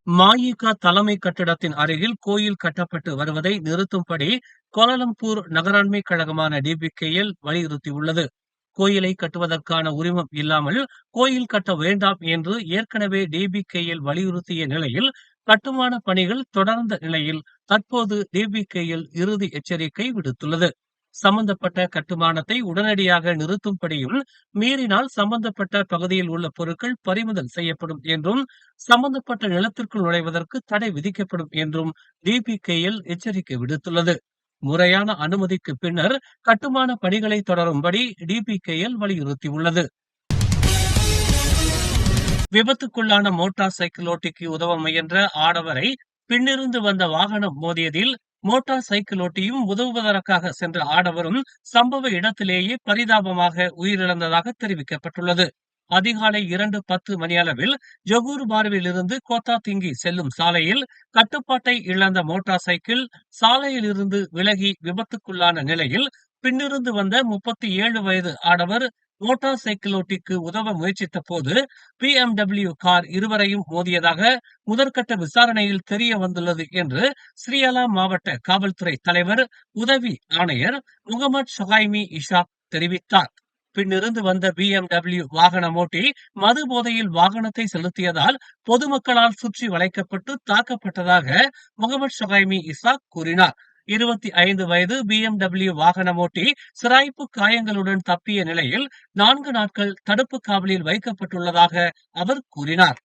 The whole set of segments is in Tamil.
மஇகா தலைமை கட்டிடத்தின் அருகில் கோயில் கட்டப்பட்டு வருவதை நிறுத்தும்படி கோலாலம்பூர் நகராண்மை கழகமான டிபிகேஎல் வலியுறுத்தியுள்ளது. கோயிலை கட்டுவதற்கான உரிமம் இல்லாமல் கோயில் கட்ட வேண்டாம் என்று ஏற்கனவே டிபிகேஎல் வலியுறுத்திய நிலையில் கட்டுமான பணிகள் தொடர்ந்த நிலையில் தற்போது டிபிகேஎல் இறுதி எச்சரிக்கை விடுத்துள்ளது. சம்பந்தப்பட்ட கட்டுமானத்தை உடனடியாக நிறுத்தும்படியும், மீறினால் சம்பந்தப்பட்ட பகுதியில் உள்ள பொருட்கள் பறிமுதல் செய்யப்படும் என்றும், சம்பந்தப்பட்ட நிலத்திற்குள் நுழைவதற்கு தடை விதிக்கப்படும் என்றும் டிபிகேஎல் எச்சரிக்கை விடுத்துள்ளது. முறையான அனுமதிக்கு பின்னர் கட்டுமான பணிகளை தொடரும்படி டிபிகேஎல் வலியுறுத்தியுள்ளது. விபத்துக்குள்ளான மோட்டார் சைக்கிள் ஓட்டிக்கு உதவ முயன்ற ஆடவரை பின்னிருந்து வந்த வாகனம் மோதியதில் மோட்டார் சைக்கிள் ஓட்டியும் உதவுவதற்காக சென்ற ஆடவரும் சம்பவ இடத்திலேயே பரிதாபமாக உயிரிழந்ததாக தெரிவிக்கப்பட்டுள்ளது. அதிகாலை 2:10 மணியளவில் ஜொகூர் பார்வில் இருந்து கோத்தாதிங்கி செல்லும் சாலையில் கட்டுப்பாட்டை இழந்த மோட்டார் சைக்கிள் சாலையில் இருந்து விலகி விபத்துக்குள்ளான நிலையில் பின்னிருந்து வந்த 37 வயது ஆடவர் மோட்டார் சைக்கிள் ஓட்டிக்கு உதவ முயற்சித்த போது BMW கார் இருவரையும் மோதியதாக முதற்கட்ட விசாரணையில் தெரிய வந்துள்ளது என்று ஸ்ரீயாலா மாவட்ட காவல்துறை தலைவர் உதவி ஆணையர் முகமது ஷொஹைமி இஷாக் தெரிவித்தார். பின்னிருந்து வந்த BMW வாகனம் ஓட்டி மது போதையில் வாகனத்தை செலுத்தியதால் பொதுமக்களால் சுற்றி வளைக்கப்பட்டு தாக்கப்பட்டதாக முகமது ஷொஹைமி இசாக் கூறினார். 25 வயது BMW வாகனம் ஓட்டி சிராய்ப்பு காயங்களுடன் தப்பிய நிலையில் 4 நாட்கள் தடுப்பு காவலில் வைக்கப்பட்டுள்ளதாக அவர் கூறினார்.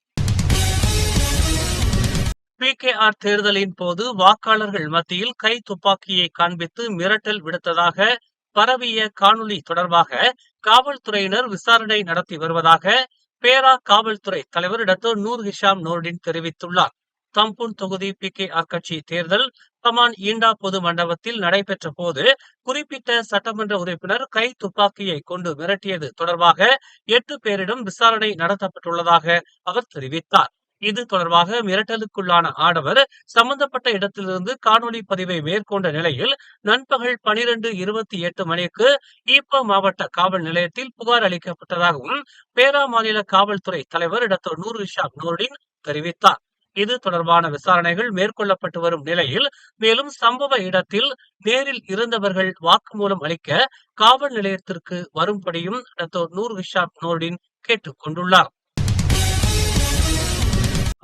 PKR தேர்தலின் போது வாக்காளர்கள் மத்தியில் கை துப்பாக்கியை காண்பித்து மிரட்டல் விடுத்ததாக பரவிய காணொலி தொடர்பாக காவல்துறையினர் விசாரணை நடத்தி வருவதாக பேரா காவல்துறை தலைவர் டாக்டர் நூர் ஹிஷாம் நோர்டின் தெரிவித்துள்ளார். தம்பூன் தொகுதி PKR கட்சி தேர்தல் கமான் ஈண்டா பொது மண்டபத்தில் நடைபெற்ற போது குறிப்பிட்ட சட்டமன்ற உறுப்பினர் கை துப்பாக்கியை கொண்டு மிரட்டியது தொடர்பாக 8 பேரிடம் விசாரணை நடத்தப்பட்டுள்ளதாக அவர் தெரிவித்தார். இது தொடர்பாக மிரட்டலுக்குள்ளான ஆடவர் சம்பந்தப்பட்ட இடத்திலிருந்து காணொலி பதிவை மேற்கொண்ட நிலையில் நண்பகல் 12:28 மணிக்கு ஈப்போ மாவட்ட காவல் நிலையத்தில் புகார் அளிக்கப்பட்டதாகவும் பேரா மாநில காவல்துறை தலைவர் டாக்டர் நூர் ஹிஷாம் நோர்டின் தெரிவித்தார். இது தொடர்பான விசாரணைகள் மேற்கொள்ளப்பட்டு வரும் நிலையில் மேலும் சம்பவ இடத்தில் நேரில் இருந்தவர்கள் வாக்குமூலம் அளிக்க காவல் நிலையத்திற்கு வரும்படியும் டாக்டர் நூர் ஹிஷாம் நோர்டின் கேட்டுக் கொண்டுள்ளார்.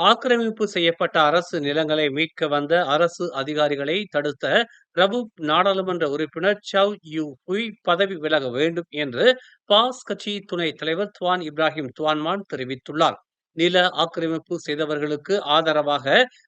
ஆக்கிரமிப்பு செய்யப்பட்ட அரசு நிலங்களை மீட்க வந்த அரசு அதிகாரிகளை தடுத்த ரபூப் நாடாளுமன்ற உறுப்பினர் சவ் யூ ஹுய் பதவி விலக வேண்டும் என்று பாஸ் கட்சி துணை தலைவர் துவான் இப்ராஹிம் துவான்மான் தெரிவித்துள்ளார். நில ஆக்கிரமிப்பு செய்தவர்களுக்கு ஆதரவாக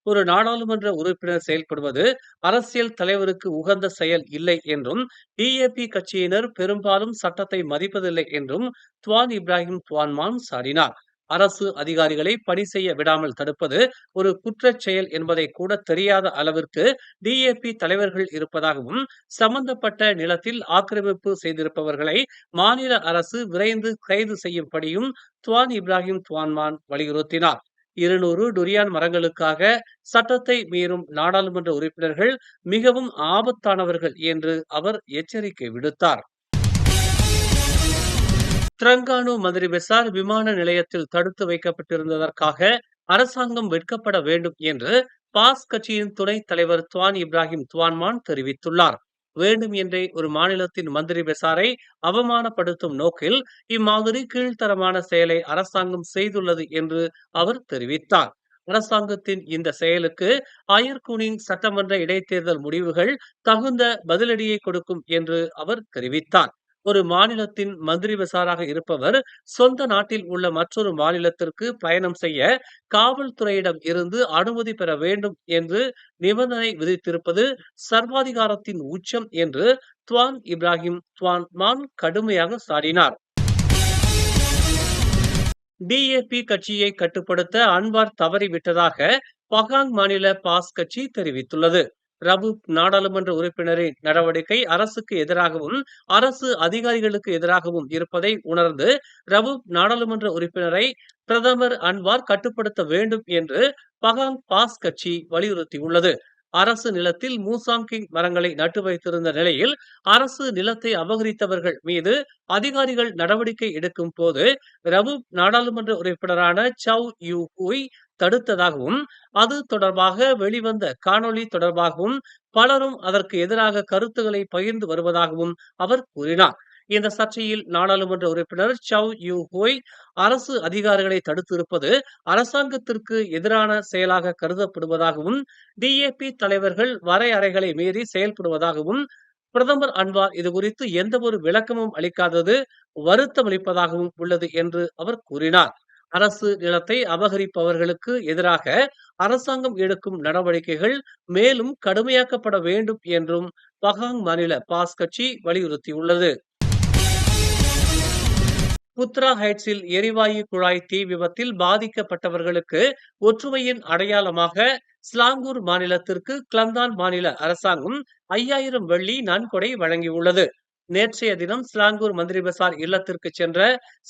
ஒரு நாடாளுமன்ற உறுப்பினர் செயல்படுவது அரசியல் தலைவருக்கு உகந்த செயல் இல்லை என்றும், DAP கட்சியினர் பெரும்பாலும் சட்டத்தை மதிப்பதில்லை என்றும் துவான் இப்ராஹிம் துவான்மான் சாடினார். அரசு அதிகாரிகளை பணி செய்ய விடாமல் தடுப்பது ஒரு குற்றச் செயல் என்பதை கூட தெரியாத அளவிற்கு DAP தலைவர்கள் இருப்பதாகவும், சம்பந்தப்பட்ட நிலத்தில் ஆக்கிரமிப்பு செய்திருப்பவர்களை மாநில அரசு விரைந்து கைது செய்யும்படியும் துவான் இப்ராஹிம் துவான்மான் வலியுறுத்தினார். 200 டுரியான் மரங்களுக்காக சட்டத்தை மீறும் நாடாளுமன்ற உறுப்பினர்கள் மிகவும் ஆபத்தானவர்கள் என்று அவர் எச்சரிக்கை விடுத்தார். திரங்கானு மந்திரி பெசார் விமான நிலையத்தில் தடுத்து வைக்கப்பட்டிருந்ததற்காக அரசாங்கம் வெட்கப்பட வேண்டும் என்று பாஸ் கட்சியின் துணைத் தலைவர் துவான் இப்ராஹிம் துவான்மான் தெரிவித்துள்ளார். வேண்டும் என்றே ஒரு மாநிலத்தின் மந்திரி பெசாரை அவமானப்படுத்தும் நோக்கில் இம்மாதிரி கீழ்த்தரமான செயலை அரசாங்கம் செய்துள்ளது என்று அவர் தெரிவித்தார். அரசாங்கத்தின் இந்த செயலுக்கு அயர்கூனின் சட்டமன்ற இடைத்தேர்தல் முடிவுகள் தகுந்த பதிலடியை கொடுக்கும் என்று அவர் தெரிவித்தார். ஒரு மாநிலத்தின் மந்திரி பெசாராக இருப்பவர் சொந்த நாட்டில் உள்ள மற்றொரு மாநிலத்திற்கு பயணம் செய்ய காவல்துறையிடம் இருந்து அனுமதி பெற வேண்டும் என்று நிபந்தனை விதித்திருப்பது சர்வாதிகாரத்தின் உச்சம் என்று துவான் இப்ராஹிம் துவான்மான் கடுமையாக சாடினார். DAP கட்சியை கட்டுப்படுத்த அன்வார் தவறிவிட்டதாக பகாங் மாநில பாஸ் கட்சி தெரிவித்துள்ளது. ரபூப் நாடாளுமன்ற உறுப்பினரின் நடவடிக்கை அரசுக்கு எதிராகவும் அரசு அதிகாரிகளுக்கு எதிராகவும் இருப்பதை உணர்ந்து ரபூப் நாடாளுமன்ற உறுப்பினரை பிரதமர் அன்வார் கட்டுப்படுத்த வேண்டும் என்று பகாங் பாஸ் கட்சி வலியுறுத்தியுள்ளது. அரசு நிலத்தில் மூசாங்கிங் மரங்களை நட்டு வைத்திருந்த நிலையில் அரசு நிலத்தை அபகரித்தவர்கள் மீது அதிகாரிகள் நடவடிக்கை எடுக்கும் போது ரபூப் நாடாளுமன்ற உறுப்பினரான சவ் யூ ஹுய் தடுத்ததாகவும் அது தொடர்பாக வெளிவந்த காணொளி தொடர்பாகவும் பலரும் அதற்கு எதிராக கருத்துக்களை பகிர்ந்து வருவதாகவும் அவர் கூறினார். இந்த சர்ச்சையில் நாடாளுமன்ற உறுப்பினர் சவ் யூ ஹோய் அரசு அதிகாரிகளை தடுத்திருப்பது அரசாங்கத்திற்கு எதிரான செயலாக கருதப்படுவதாகவும் டிஏபி தலைவர்கள் வரையறைகளை மீறி செயல்படுவதாகவும் பிரதமர் அன்வார் இதுகுறித்து எந்த ஒரு விளக்கமும் அளிக்காதது வருத்தமளிப்பதாகவும் உள்ளது என்று அவர் கூறினார். அரசு நிலத்தை அபகரிப்பவர்களுக்கு எதிராக அரசாங்கம் எடுக்கும் நடவடிக்கைகள் மேலும் கடுமையாக்கப்பட வேண்டும் என்றும் பகாங் மாநில பாஸ் கட்சி வலியுறுத்தியுள்ளது. புத்ரா ஹைட்ஸில் எரிவாயு குழாய் தீ விபத்தில் பாதிக்கப்பட்டவர்களுக்கு ஒற்றுமையின் அடையாளமாக ஸ்லாங்கூர் மாநிலத்திற்கு கிளந்தான் மாநில அரசாங்கம் 5000 வெள்ளி நன்கொடை வழங்கியுள்ளது. நேற்றைய தினம் ஸ்லாங்கூர் மந்திரி பசார் இல்லத்திற்கு சென்ற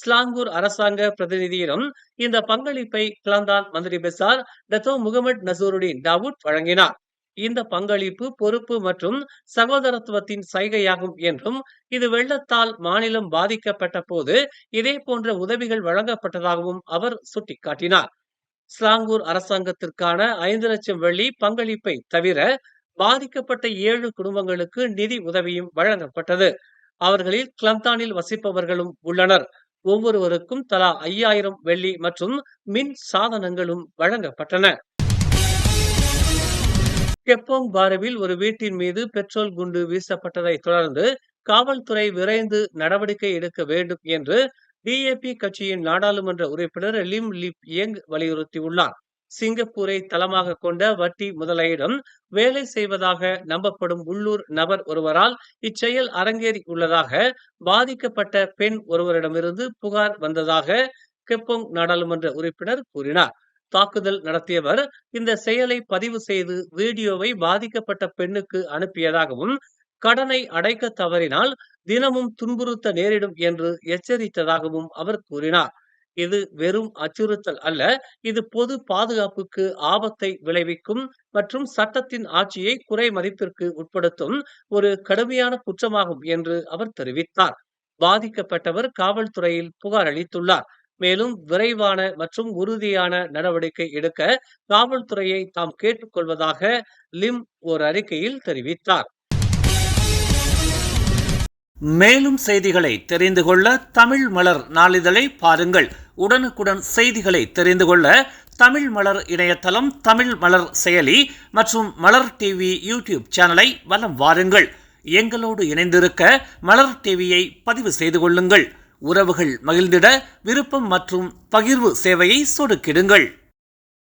ஸ்லாங்கூர் அரசாங்க பிரதிநிதியிடம் இந்த பங்களிப்பை கிளந்தான் மந்திரி பசார் டத்தோ முகமது நசூருடீன் தாவூத் வழங்கினார். இந்த பங்களிப்பு பொறுப்பு மற்றும் சகோதரத்துவத்தின் சைகையாகும் என்றும் இது வெள்ளத்தால் மாநிலம் பாதிக்கப்பட்ட போது இதே போன்ற உதவிகள் வழங்கப்பட்டதாகவும் அவர் சுட்டிக்காட்டினார். ஸ்லாங்கூர் அரசாங்கத்திற்கான 5 லட்சம் வெள்ளி பங்களிப்பை தவிர பாதிக்கப்பட்ட 7 குடும்பங்களுக்கு நிதி உதவியும் வழங்கப்பட்டது. அவர்களில் கிளந்தானில் வசிப்பவர்களும் உள்ளனர். ஒவ்வொருவருக்கும் தலா 5000 வெள்ளி மற்றும் மின் சாதனங்களும் வழங்கப்பட்டன. கெப்போங் பாருவில் ஒரு வீட்டின் மீது பெட்ரோல் குண்டு வீசப்பட்டதை தொடர்ந்து காவல்துறை விரைந்து நடவடிக்கை எடுக்க வேண்டும் என்று டிஏபி கட்சியின் நாடாளுமன்ற உறுப்பினர் லிம் லிப் யங் வலியுறுத்தியுள்ளார். சிங்கப்பூரை தளமாக கொண்ட வட்டி முதலையிடம் வேலை செய்வதாக நம்பப்படும் உள்ளூர் நபர் ஒருவரால் இச்செயல் அரங்கேறி உள்ளதாக பாதிக்கப்பட்ட பெண் ஒருவரிடமிருந்து புகார் வந்ததாக கெப்போங் நாடாளுமன்ற உறுப்பினர் கூறினார். தாக்குதல் நடத்தியவர் இந்த செயலை பதிவு செய்து வீடியோவை பாதிக்கப்பட்ட பெண்ணுக்கு அனுப்பியதாகவும் கடனை அடைக்க தவறினால் தினமும் துன்புறுத்த நேரிடும் என்று எச்சரித்ததாகவும் அவர் கூறினார். இது வெறும் அச்சுறுத்தல் அல்ல, இது பொது பாதுகாப்புக்கு ஆபத்தை விளைவிக்கும் மற்றும் சட்டத்தின் ஆட்சியை குறை மதிப்பிற்கு உட்படுத்தும் ஒரு கடுமையான குற்றமாகும் என்று அவர் தெரிவித்தார். பாதிக்கப்பட்டவர் காவல்துறையில் புகார் அளித்துள்ளார். மேலும் விரைவான மற்றும் உறுதியான நடவடிக்கை எடுக்க காவல்துறையை தாம் கேட்டுக்கொள்வதாக லிம் ஒரு அறிக்கையில் தெரிவித்தார். மேலும் செய்திகளை தெரிந்து கொள்ள தமிழ் மலர் நாளிதழை பாருங்கள். உடனுக்குடன் செய்திகளை தெரிந்து கொள்ள தமிழ் மலர் இணையதளம், தமிழ் மலர் செயலி மற்றும் மலர் டிவி யூடியூப் சேனலை வலம் வாருங்கள். எங்களோடு இணைந்திருக்க மலர் டிவியை பதிவு செய்து கொள்ளுங்கள். உறவுகள் மகிழ்ந்திட விருப்பம் மற்றும் பகிர்வு சேவையை சொடுக்கிடுங்கள்.